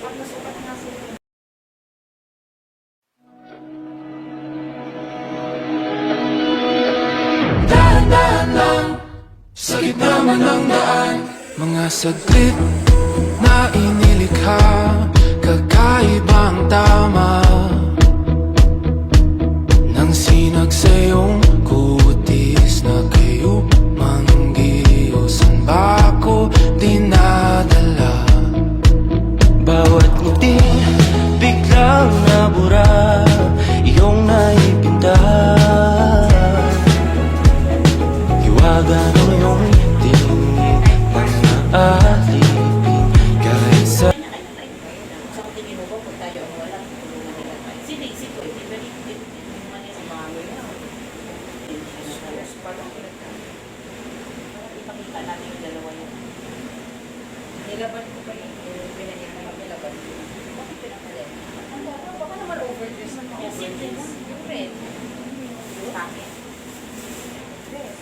Sukat na sukat nga sila. Dahan-dahan lang sa gitna man ng daan, mga saglit na inilikha, kakaibang tama nang sinag sa iyong kutis na kayo manggiusan ba ako dinadala? Bawat ngiti biglang nabura, iyong naipinta. Hiwaga ng iyong ngiti, mga alipin kahit sa Sa tingin mo ba kung tayo ang walang tulungan nila tayo? Sinisip ko, hindi ba rin tulungan niya sa mga ngayon? Parang ipakita natin yung dalawa yun. Nilaban ko pa yung pinanyan na nilaban ko. Bakit pinakalit? Baka naman overdress na mga overdress. Yung red. Bakit? Dress.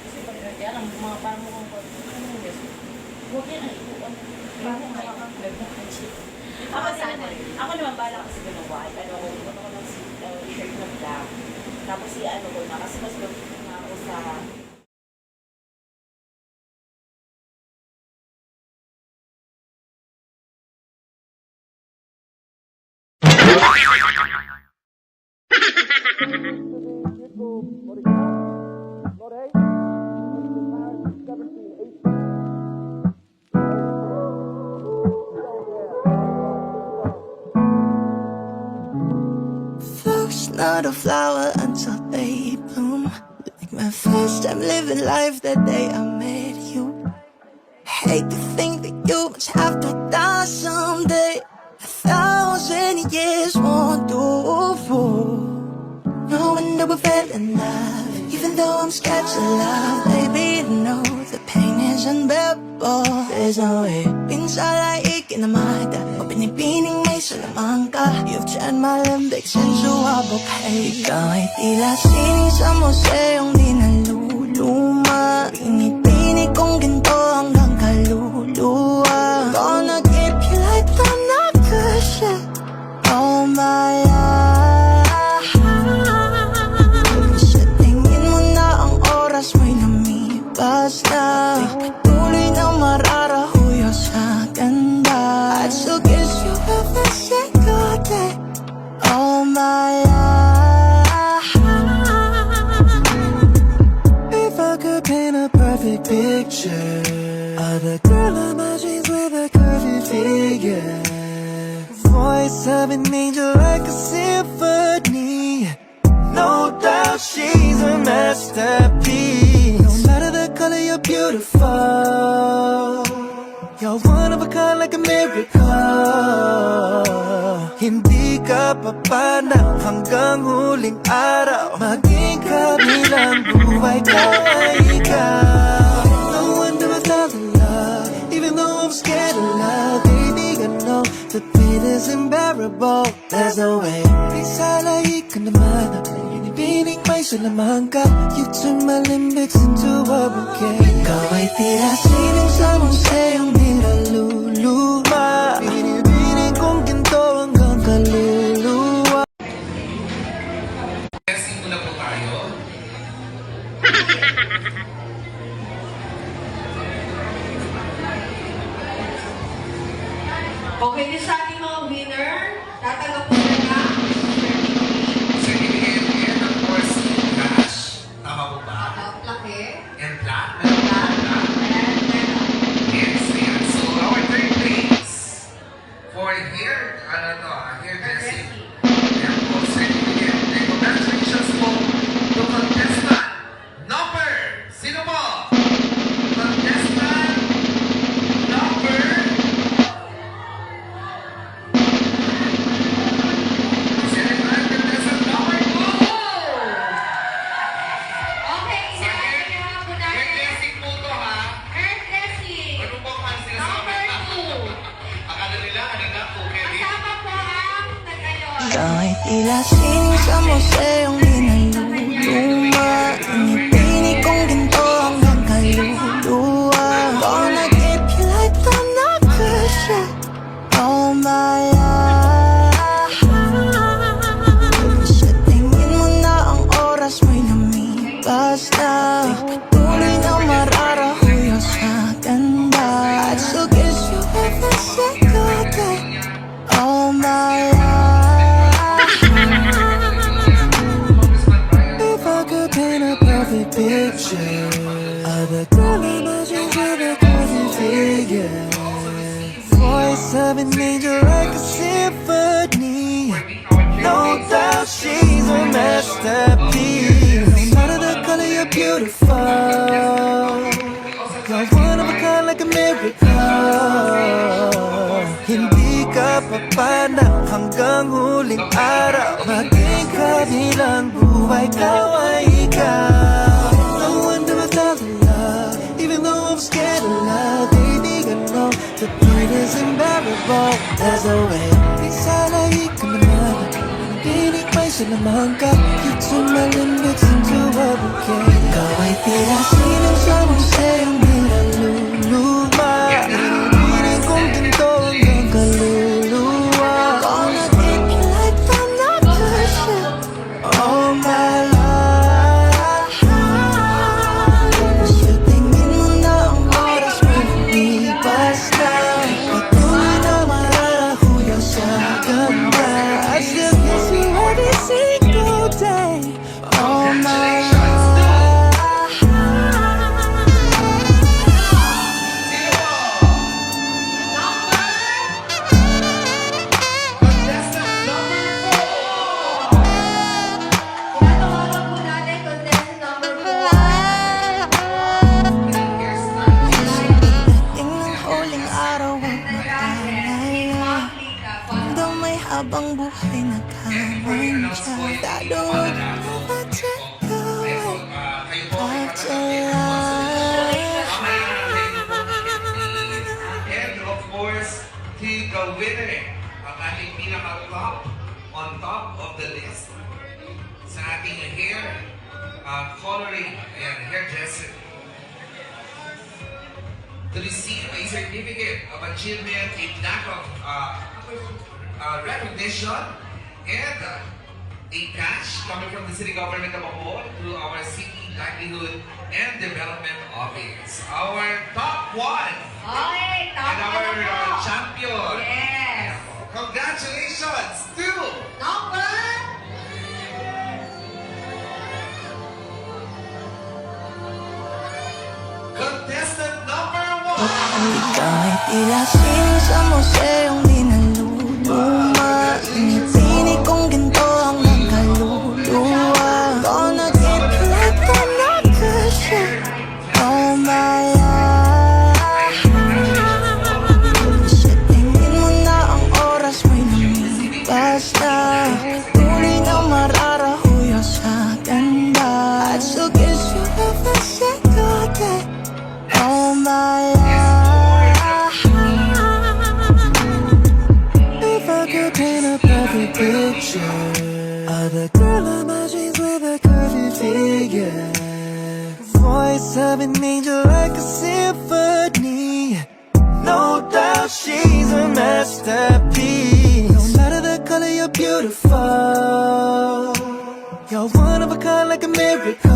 Kasi pag yan, ang mga parang mukhang ano dress? Huwag yan ang ikuan. Parang nakakagagdag. Ako naman bala kasi ko ng white. Ano ko ng shirt na black. Tapos i-ano ko na kasi mas gawin na ako sa Flowers not a flower until they bloom. Like my first time living life that day I met you. Hate to think that you must have to die someday. 1,000 years won't do for knowing that we fell in love. Even though I'm scared to love, baby, I know the pain is unbearable. There's no way pinsala ikinamada o pinipining may salamang ka. You've turned my limbic into a bouquet. Ikaw ay tila sining sa museyong di naluluma. Pinipini kong ginto hanggang kaluluwa. Gonna keep you like the nakasya. Oh my God. Sa tingin mo na ang oras mo'y lumipas na. Di patuloy na mararahuyo sa ganda. I'd still kiss you every single day. Oh my God. If I could paint a perfect picture of the girl of my dreams with a curvy figure, voice of an angel like a symphony. No doubt she's a masterpiece. No matter the color, you're beautiful. You're one of a kind like a miracle. Hindi ka papanaw hanggang huling araw. Maging kabilang buhay ko ay ikaw. No wonder I fell in love, even though I'm scared of love. Baby, I know the pain is unbearable. There's no way isalay ka naman. Binibining may salamang ka. You turn my limbics into a bouquet. Ikaw ay tila sining sa museyong di naluluma. Binibining kong ginto hanggang kaluluwa. Testing muna po tayo. Okay, din sa ating mga winner, tatanggap po na Certificate and of course, cash. Tama po ba? plaque. And black. Meron po ba black? Yes, ayan. So, our third place for hair, ano to, hair dressing. And po, certificate. And congratulations po to contestant number. Sino po? Contestant number. Contestant number 2. Okay, Sa isa hair, na po hair natin. dressing po to ha. Hair dressing. Ano po ang sinasabi? Number 2. Akala nila, ano na po, Kevin? Kasama po ang nag-ayon. Ikaw ay tila sining sa museyong di naluluma. Pinipini kong ginto hanggang kaluluwa. Gonna keep you like the nakasya. Oh my figure. Voice of an angel like a symphony. No doubt she's a masterpiece. No matter the color, you're beautiful. You're one of a kind like a miracle. Hindi ka papanaw hanggang huling araw. Maging kabilang buhay, ikaw ay ikaw. No wonder I fell in love, even though I'm scared of love. Baby, I know the pain is unbearable. There's no way. Di sana ikaw naman, pinig may sinamahan ka. You turn my limits into a bouquet. Ikaw ay tila sinong sa museyong niluluma. Pinipiling kong ginto hanggang kaluluwa. Gonna take you like I'm not good shit all my life. Sa tingin mo na ang oras mo lumipas na. Patuloy na mararahuyaw sa ganda. I still kiss you every single day all my life. Tinatawagan po natin contestant number 4. Ting ng huling araw ang mag-alala. Hanggang may habang buhay nagkamantya. Dado huwag mapagtagawin And of course, the winner, ang ating pinaka-top, on top of the list, sa ating hair coloring and hairdresser. To receive a certificate of achievement, a plaque of recognition, and a cash coming from the City Government of Bacoor through our City Livelihood and Development Office. Our top one Okay, and tama our na po. champion. Yes. Congratulations to Number contestant number 1. Ikaw ay tila sining sa museyong di naluluma. Pinipinig kong ginto hanggang kaluluwa. Gonna keep you like I'm not good shit all my life. Sa tingin mo na ang oras mo'y lumipas na. Tuloy na mararahuyaw sa ganda. I'd still kiss you every single day all my life. If I could paint a perfect picture of the girl of my dreams with a curvy figure, voice of an angel like a symphony. No doubt she's a masterpiece. No matter the color, you're beautiful. You're one of a kind like a miracle.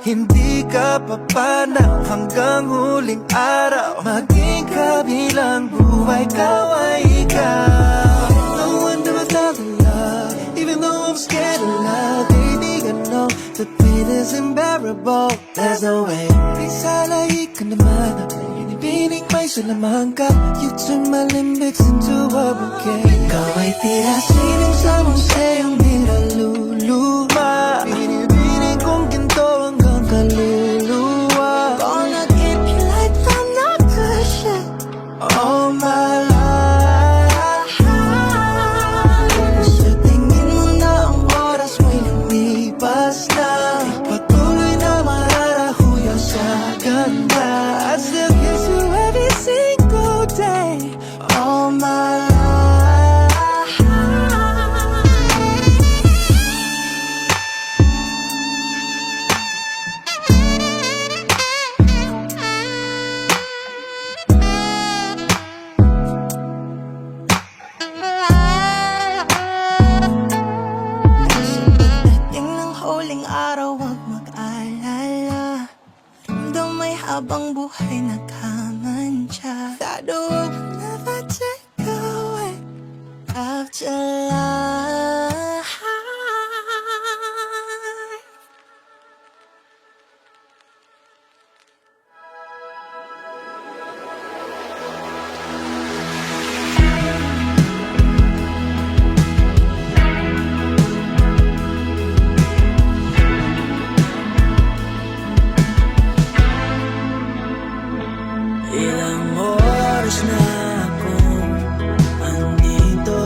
Hindi ka papanaw hanggang huling araw. Maging kabilang buhay, ikaw ay ikaw. No wonder I fell in love, even though I'm scared of love. Baby, I know the pain is unbearable. There's no way. Di sana ikaw naman, pinipiling may sinamahan ka. You turn my limits into a bouquet. Ikaw ay tila sining sa museyong niluluma. Pinipiling kong ginto hanggang kaluluwa. Gonna keep you like I'm not good shit all my life. Sa tingin mo na ang oras mo'y lumipas na. Patuloy na mararahuyaw sa ganda. I still kiss you every single day all my life. Pagdating ng huling araw, huwag mag-alala. Hanggang may habang buhay nagkamantya. That will never take away after life. Ilang oras na akong andito,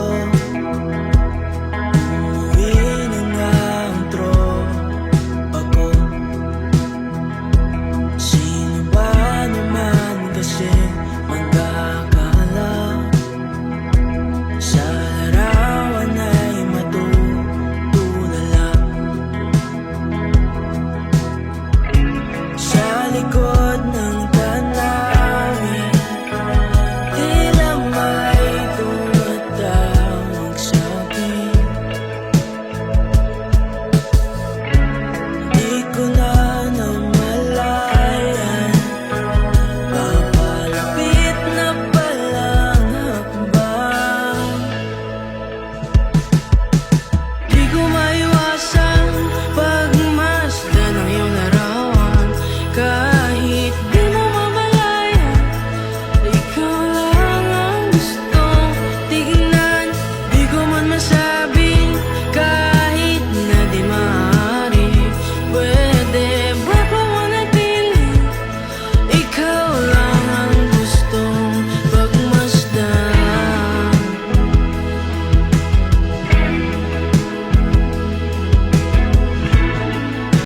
umuwi na nga ang tropa ko. Sino ba naman kasi